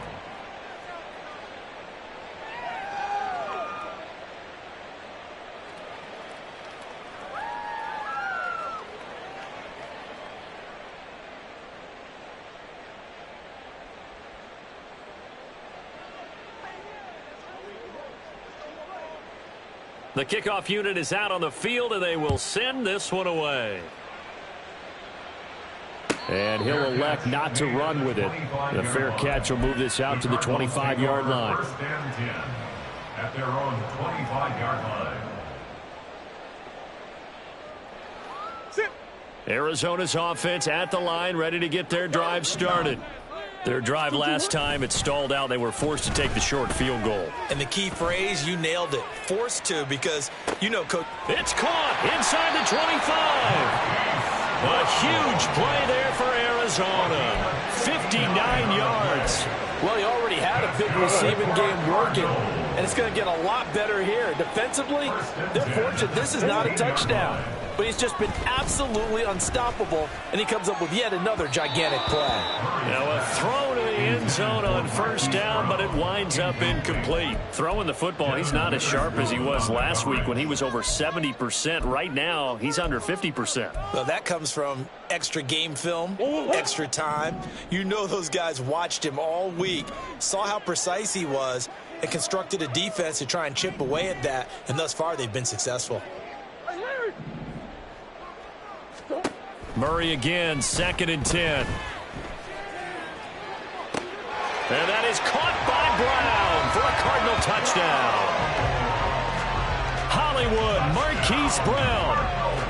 The kickoff unit is out on the field, and they will send this one away. And he'll elect not to run with it. The fair catch will move this out to the 25-yard line. 1st and 10 at their own 25-yard line. Arizona's offense at the line, ready to get their drive started. Their drive last time, it stalled out. They were forced to take the short field goal. And the key phrase, you nailed it. Forced to, because, you know, Coach. It's caught inside the 25. A huge play there for Arizona. 59 yards. Well, he already had a big receiving game working, and it's going to get a lot better here. Defensively, they're fortunate. This is not a touchdown, but he's just been absolutely unstoppable, and he comes up with yet another gigantic play. Now a throw to the end zone on 1st down, but it winds up incomplete. Throwing the football, he's not as sharp as he was last week when he was over 70%. Right now, he's under 50%. Well, that comes from extra game film, extra time. You know those guys watched him all week, saw how precise he was, and constructed a defense to try and chip away at that, and thus far they've been successful. Murray again, 2nd and 10. And that is caught by Brown for a Cardinal touchdown. Hollywood, Marquise Brown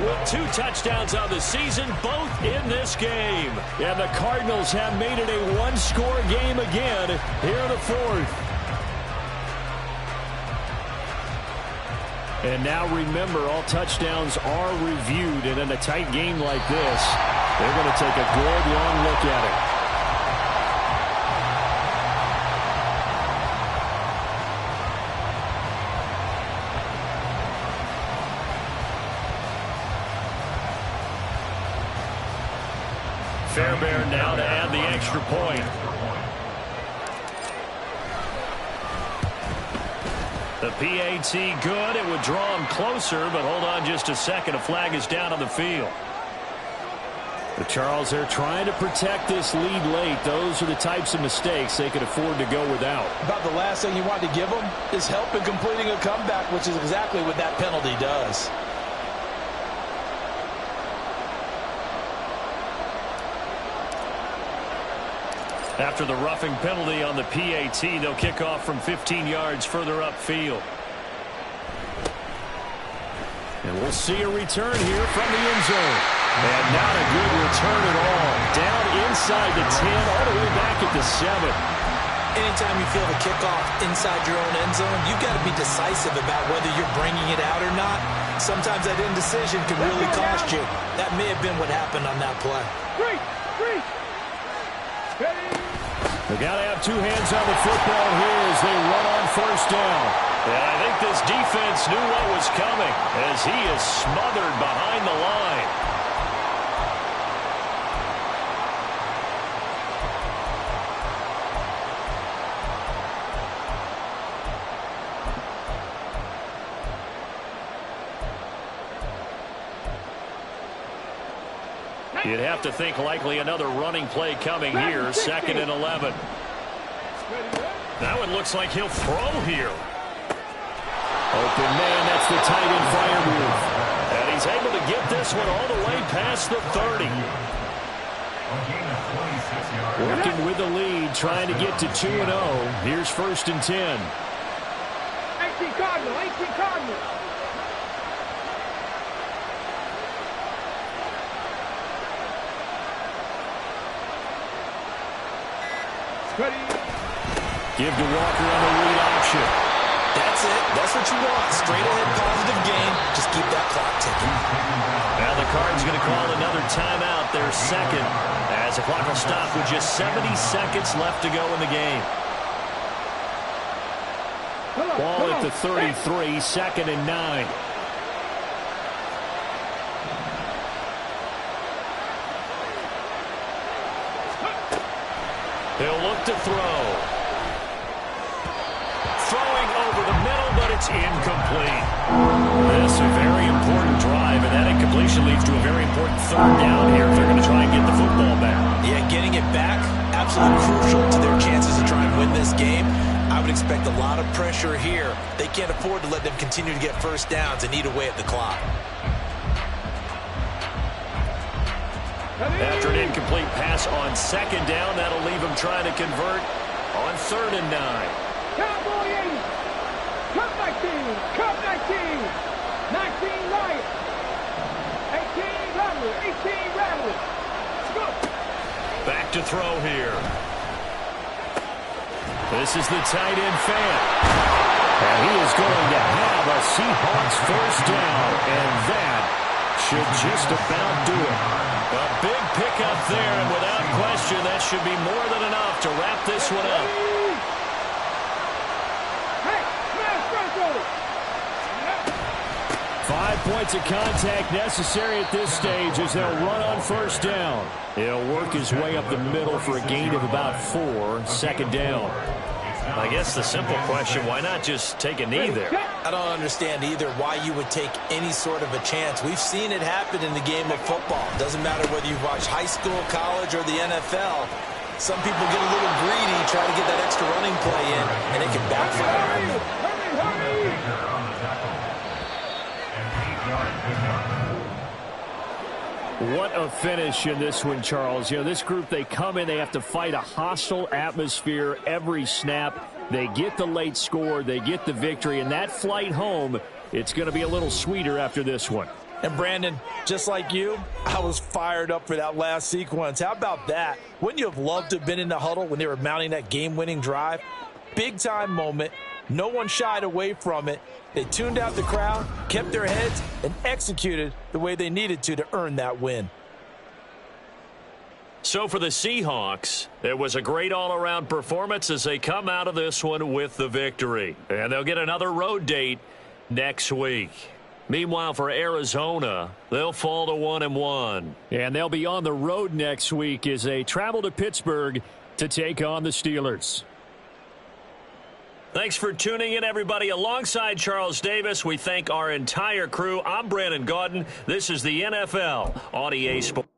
with 2 touchdowns on the season, both in this game. And the Cardinals have made it a one-score game again here in the 4th. And now remember, all touchdowns are reviewed, and in a tight game like this, they're going to take a good long look at it. Fairbairn now to add the extra point. The PAT good. It would draw him closer, but hold on just a second. A flag is down on the field. The Charles, they're trying to protect this lead late. Those are the types of mistakes they could afford to go without. About the last thing you want to give them is help in completing a comeback, which is exactly what that penalty does. After the roughing penalty on the PAT, they'll kick off from 15 yards further upfield. And we'll see a return here from the end zone. And not a good return at all. Down inside the 10, all the way back at the 7. Anytime you feel the kickoff inside your own end zone, you've got to be decisive about whether you're bringing it out or not. Sometimes that indecision can really cost you. That may have been what happened on that play. They got to have 2 hands on the football here as they run on first down. And I think this defense knew what was coming as he is smothered behind the line. You'd have to think likely another running play coming here. 2nd and 11. That one looks like he'll throw here. Open man, that's the tight end fire move. And he's able to get this one all the way past the 30. Working with the lead, trying to get to 2-0. Here's 1st and 10. 18 Cardinal, 18 Cardinal. Give to Walker on the read option. That's it. That's what you want. Straight ahead positive gain. Just keep that clock ticking. Now the Card's going to call another timeout, their 2nd, as the clock will stop with just 70 seconds left to go in the game. Ball at the 33, 2nd and 9. He'll look to throw. Throwing over the middle, but it's incomplete. This is a very important drive, and that incompletion leads to a very important 3rd down here if they're going to try and get the football back. Yeah, getting it back, absolutely crucial to their chances to try and win this game. I would expect a lot of pressure here. They can't afford to let them continue to get 1st downs and eat away at the clock. After an incomplete pass on 2nd down, that'll leave him trying to convert on 3rd and 9. Cowboy 80. Cup 19. Cup 19. 19 right. 18 rattle. 18 rattle. Let's go. Back to throw here. This is the tight end fan. And he is going to have a Seahawks 1st down. And that should just about do it. A big pickup there, and without question, that should be more than enough to wrap this one up. Hey, smash 5 points of contact necessary at this stage as they'll run on 1st down. He'll work his way up the middle for a gain of about 4, 2nd down. I guess the simple question, why not just take a knee there? I don't understand either why you would take any sort of a chance. We've seen it happen in the game of football. Doesn't matter whether you watch high school, college, or the NFL. Some people get a little greedy, try to get that extra running play in, and it can backfire on them. What a finish in this one, Charles. You know, this group, they come in, they have to fight a hostile atmosphere every snap. They get the late score, they get the victory, and that flight home, it's going to be a little sweeter after this one. And Brandon, just like you, I was fired up for that last sequence. How about that? Wouldn't you have loved to have been in the huddle when they were mounting that game-winning drive? Big-time moment. No one shied away from it. They tuned out the crowd, kept their heads, and executed the way they needed to earn that win. So for the Seahawks, it was a great all-around performance as they come out of this one with the victory. And they'll get another road date next week. Meanwhile, for Arizona, they'll fall to 1-1. And they'll be on the road next week as they travel to Pittsburgh to take on the Steelers. Thanks for tuning in, everybody. Alongside Charles Davis, we thank our entire crew. I'm Brandon Gaudin. This is the NFL on EA Sports.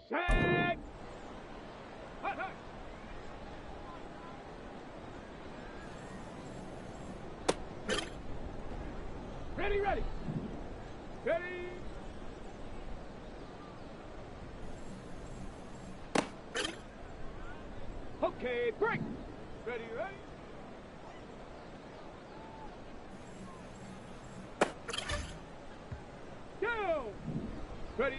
Set. Hut, hut. Ready, ready. Ready. Okay, break. Ready, ready. Go. Ready.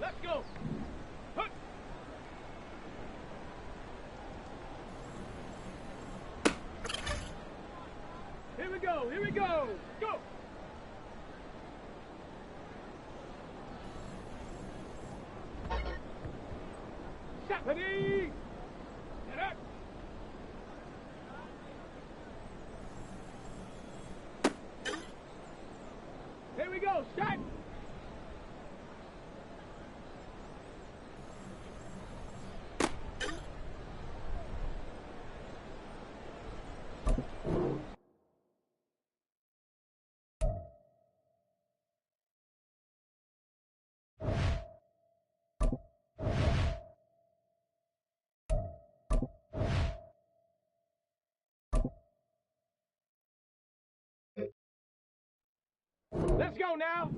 Let's go. Hut. Here we go. Here we go. Go. Set. Ready. Get up. Here we go. Set. Let's go now.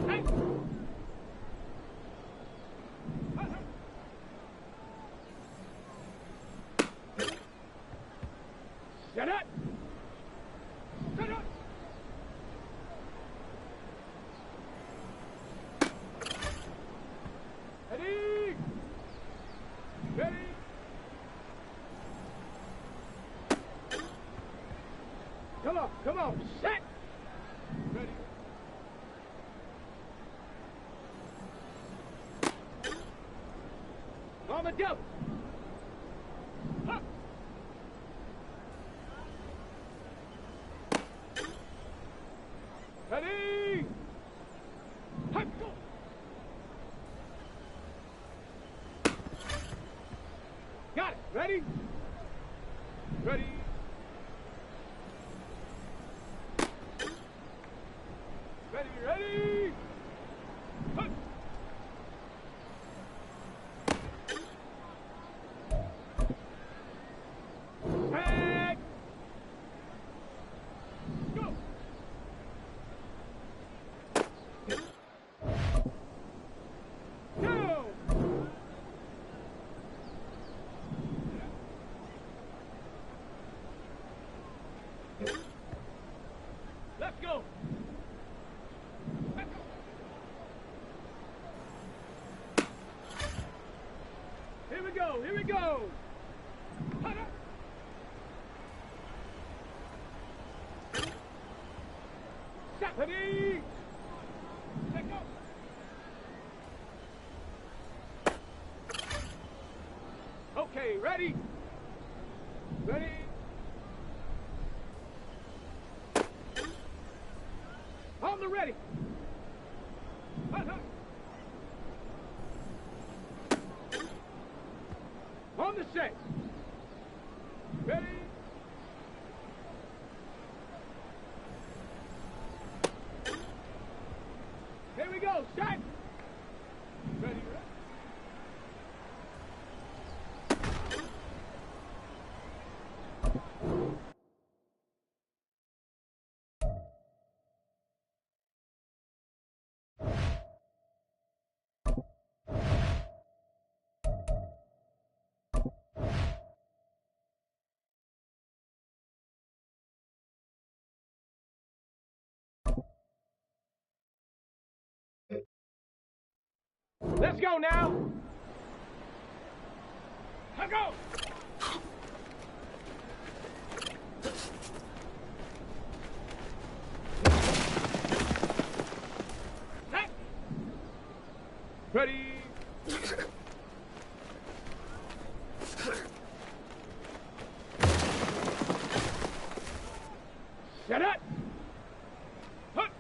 Hey. Set up. Set up. off. Come on. Set. Ready. On the double. Huh. Ready. Huh. Go. Got it. Ready? Ready? Ready, ready? Huh. Tag. Go. Go. Let's go. Let's go. Here we go. Here we go. Hunt up. Stop. Ready. Let go. Okay, ready? Ready? On the ready. Hunt, hunt. On the set. Ready? Here we go. Start. Ready, ready. Let's go now. Let's go. Set. Ready. Set up. Hunt.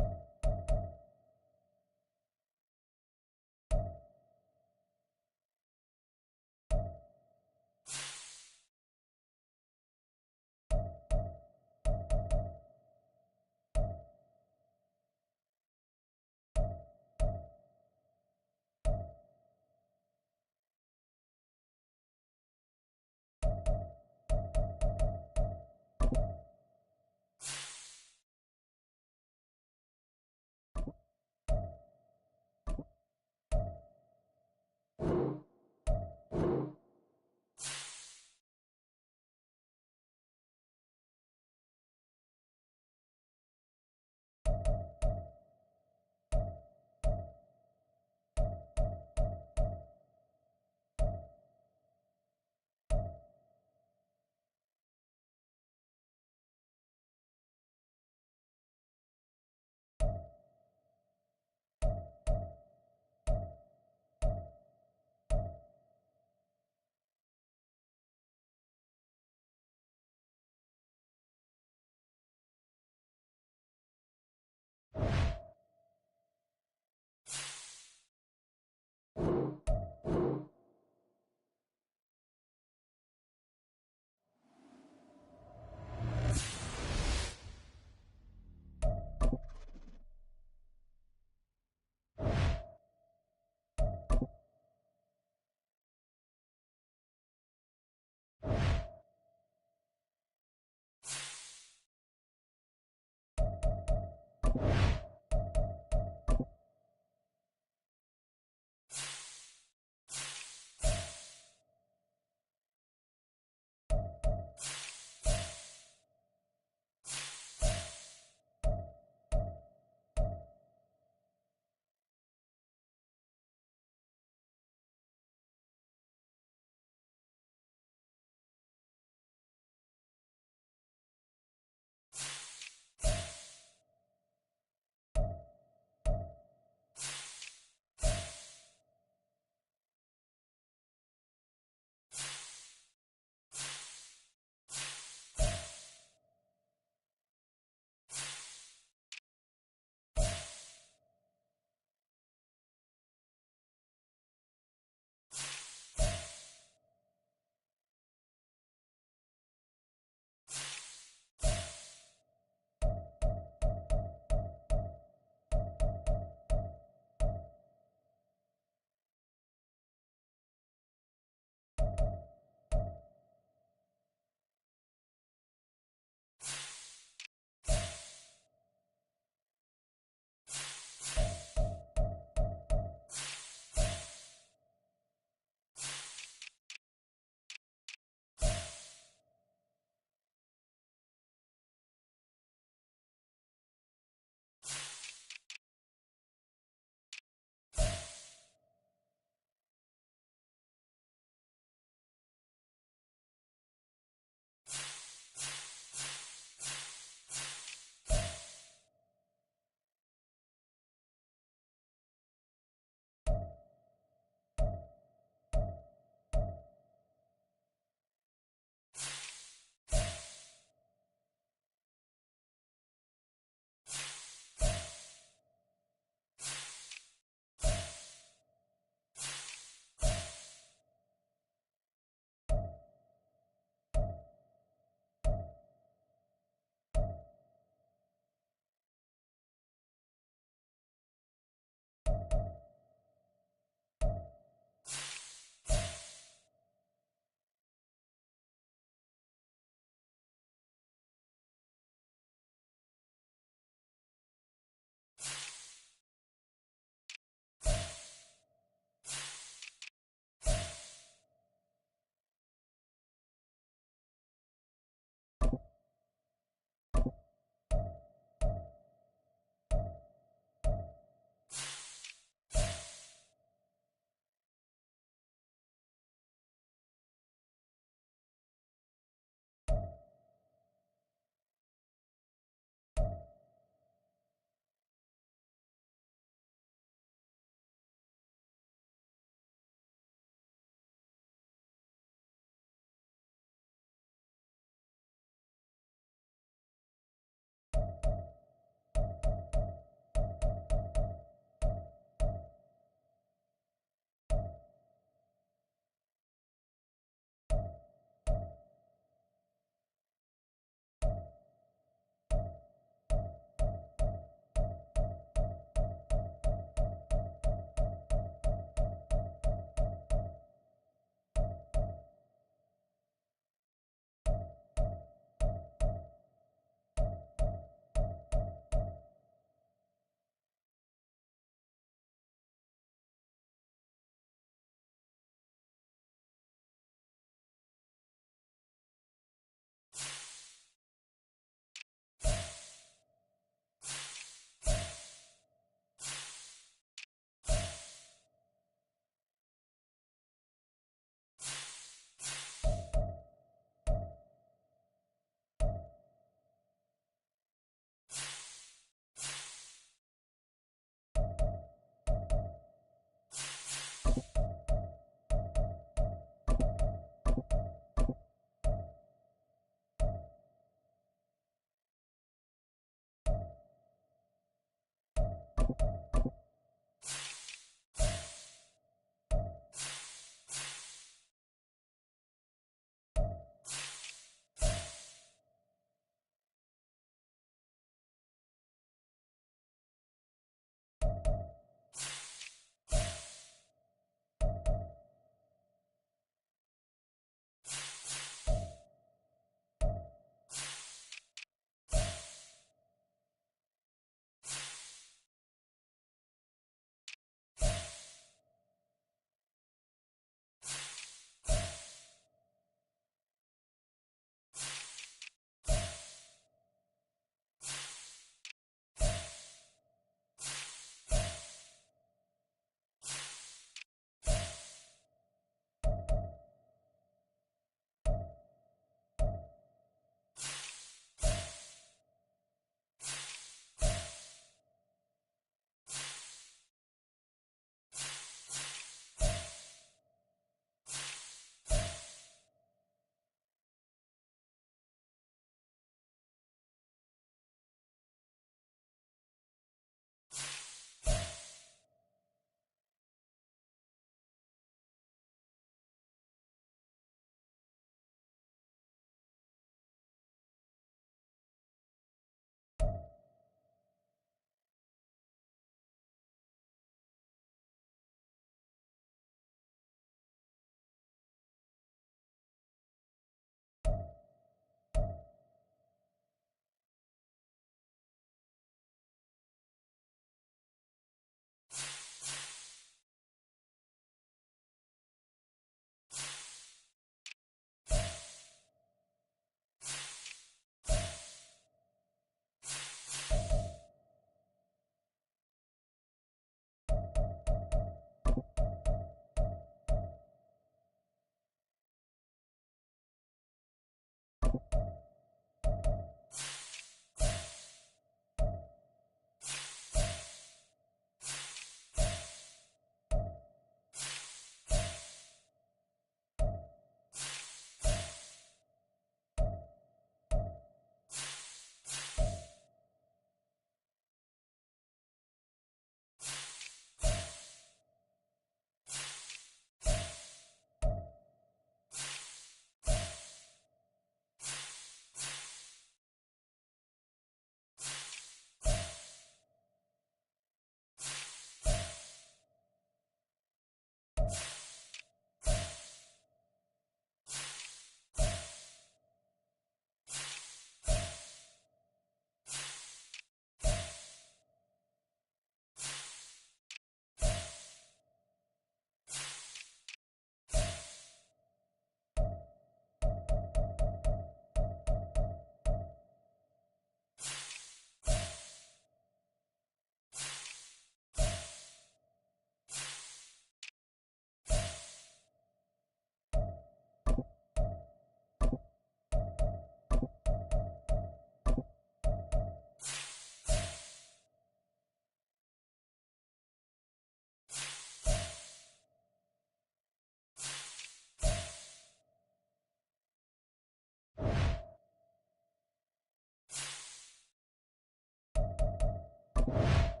10.